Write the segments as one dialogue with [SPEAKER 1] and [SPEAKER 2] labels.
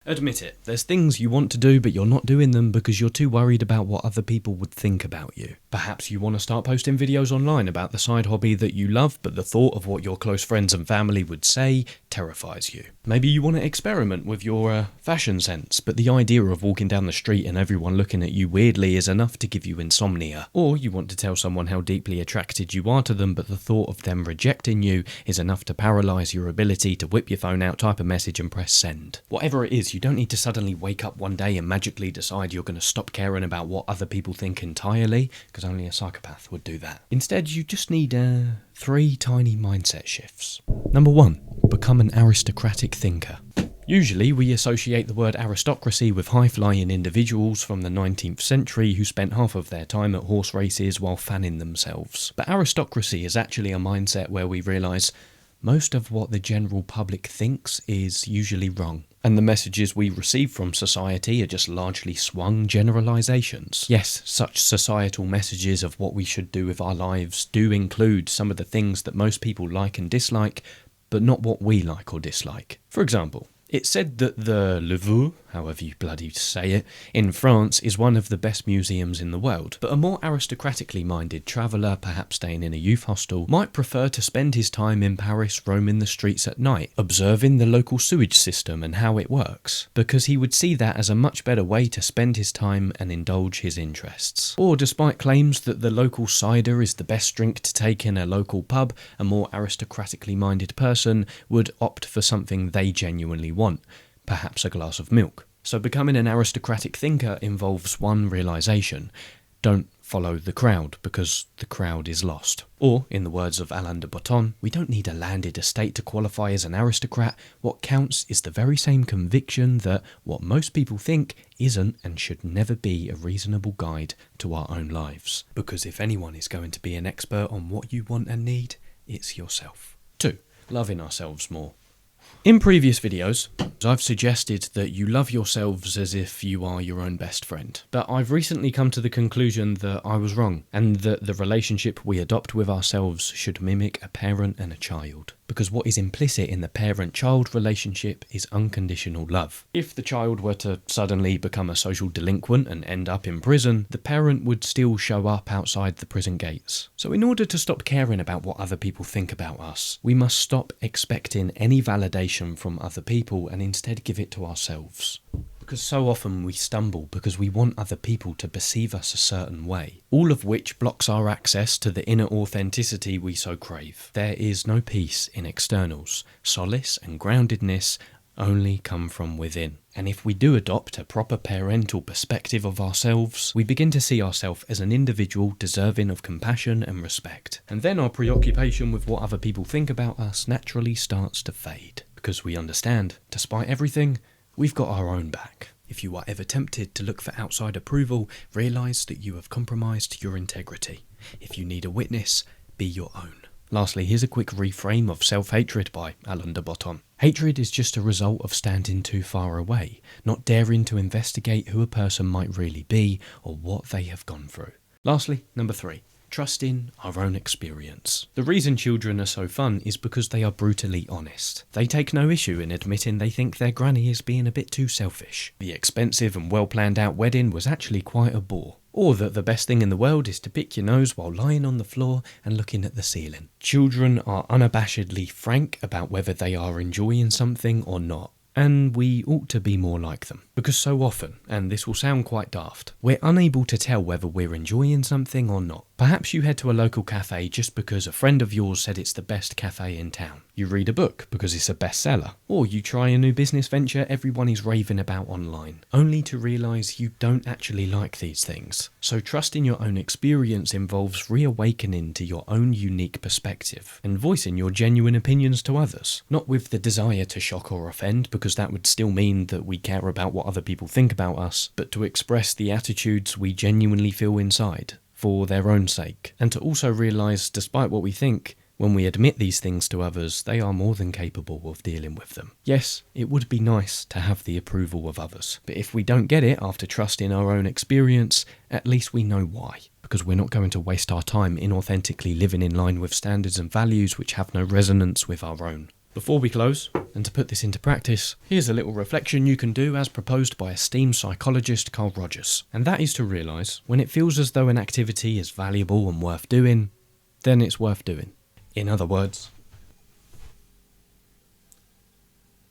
[SPEAKER 1] Admit it, there's things you want to do but you're not doing them because you're too worried about what other people would think about you. Perhaps you want to start posting videos online about the side hobby that you love, but the thought of what your close friends and family would say terrifies you. Maybe you want to experiment with your fashion sense, but the idea of walking down the street and everyone looking at you weirdly is enough to give you insomnia. Or you want to tell someone how deeply attracted you are to them, but the thought of them rejecting you is enough to paralyse your ability to whip your phone out, type a message and press send. Whatever it is, you don't need to suddenly wake up one day and magically decide you're going to stop caring about what other people think entirely, because only a psychopath would do that. Instead, you just need 3 tiny mindset shifts. Number 1, become an aristocratic thinker. Usually we associate the word aristocracy with high-flying individuals from the 19th century who spent half of their time at horse races while fanning themselves. But aristocracy is actually a mindset where we realise most of what the general public thinks is usually wrong, and the messages we receive from society are just largely swung generalisations. Yes, such societal messages of what we should do with our lives do include some of the things that most people like and dislike, but not what we like or dislike. For example, it's said that the Louvre, however you bloody say it, in France is one of the best museums in the world, but a more aristocratically minded traveller, perhaps staying in a youth hostel, might prefer to spend his time in Paris roaming the streets at night, observing the local sewage system and how it works, because he would see that as a much better way to spend his time and indulge his interests. Or despite claims that the local cider is the best drink to take in a local pub, a more aristocratically minded person would opt for something they genuinely want, perhaps a glass of milk. So becoming an aristocratic thinker involves one realisation: don't follow the crowd, because the crowd is lost. Or, in the words of Alain de Botton, we don't need a landed estate to qualify as an aristocrat. What counts is the very same conviction that what most people think isn't and should never be a reasonable guide to our own lives. Because if anyone is going to be an expert on what you want and need, it's yourself. 2. Loving ourselves more. In previous videos, I've suggested that you love yourselves as if you are your own best friend. But I've recently come to the conclusion that I was wrong, and that the relationship we adopt with ourselves should mimic a parent and a child. Because what is implicit in the parent-child relationship is unconditional love. If the child were to suddenly become a social delinquent and end up in prison, the parent would still show up outside the prison gates. So in order to stop caring about what other people think about us, we must stop expecting any validation from other people and instead give it to ourselves. Because so often we stumble because we want other people to perceive us a certain way, all of which blocks our access to the inner authenticity we so crave. There is no peace in externals. Solace and groundedness only come from within. And if we do adopt a proper parental perspective of ourselves, we begin to see ourselves as an individual deserving of compassion and respect. And then our preoccupation with what other people think about us naturally starts to fade. Because we understand, despite everything, we've got our own back. If you are ever tempted to look for outside approval, realise that you have compromised your integrity. If you need a witness, be your own. Lastly, here's a quick reframe of self-hatred by Alain de Botton. Hatred is just a result of standing too far away, not daring to investigate who a person might really be or what they have gone through. Lastly, number 3. Trust in our own experience. The reason children are so fun is because they are brutally honest. They take no issue in admitting they think their granny is being a bit too selfish. The expensive and well planned out wedding was actually quite a bore. Or that the best thing in the world is to pick your nose while lying on the floor and looking at the ceiling. Children are unabashedly frank about whether they are enjoying something or not. And we ought to be more like them. Because so often, and this will sound quite daft, we're unable to tell whether we're enjoying something or not. Perhaps you head to a local cafe just because a friend of yours said it's the best cafe in town. You read a book because it's a bestseller. Or you try a new business venture everyone is raving about online, only to realise you don't actually like these things. So trusting your own experience involves reawakening to your own unique perspective and voicing your genuine opinions to others. Not with the desire to shock or offend, because that would still mean that we care about what other people think about us, but to express the attitudes we genuinely feel inside, for their own sake. And to also realise, despite what we think, when we admit these things to others, they are more than capable of dealing with them. Yes, it would be nice to have the approval of others, but if we don't get it after trusting our own experience, at least we know why. Because we're not going to waste our time inauthentically living in line with standards and values which have no resonance with our own. Before we close, and to put this into practice, here's a little reflection you can do as proposed by esteemed psychologist Carl Rogers. And that is to realise, when it feels as though an activity is valuable and worth doing, then it's worth doing. In other words,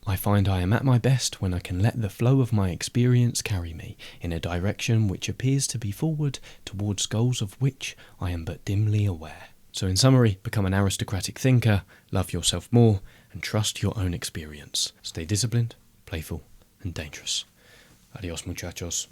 [SPEAKER 1] I find I am at my best when I can let the flow of my experience carry me in a direction which appears to be forward towards goals of which I am but dimly aware. So in summary, become an aristocratic thinker, love yourself more, and trust your own experience. Stay disciplined, playful, and dangerous. Adios, muchachos.